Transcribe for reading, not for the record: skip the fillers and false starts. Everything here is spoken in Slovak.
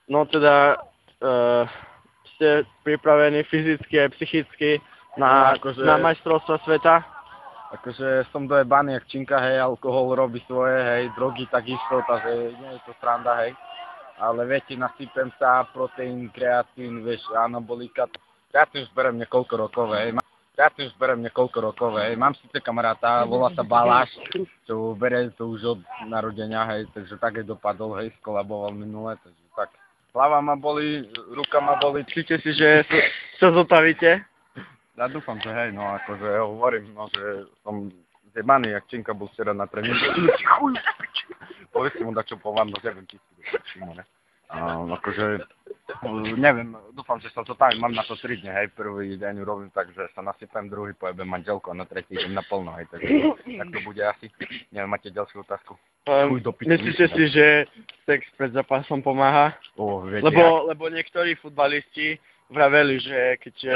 No teda, ste pripravení fyzicky a psychicky na majstrovstva sveta? Akože som dojebaný jak činka, hej, alkohol robí svoje, hej, drogy takisto, takže nie je to sranda, hej. Ale viete, nasypem sa, proteín, kreatín, vieš, anabolika. Kreatín už berem niekoľko rokov, hej. Mám síce kamaráta, volá sa Baláš, čo berie to už od narodenia, hej, takže tak aj dopadol, hej, skolaboval minule, takže tak. Hlava ma boli, ruka ma boli. Myslíte si, že sa zotavíte? Ja dúfam, že hej, no akože ja hovorím, no, že som zjebaný, jak činka bol včera na tréningu. Povedzte mu dačo po vám, no neviem, ty si no ne. Akože, neviem, dúfam, že sa zotavím, mám na to 3 dne, hej, prvý deň urobím tak, že sa nasypem, druhý pojebem manželku a na tretí idem naplno, hej, takže tak to bude asi. Neviem, máte ďalšiu otázku? Myslíte si, že sex pred zápasom pomáha? Viete, Lebo niektorí futbalisti vraveli, že keď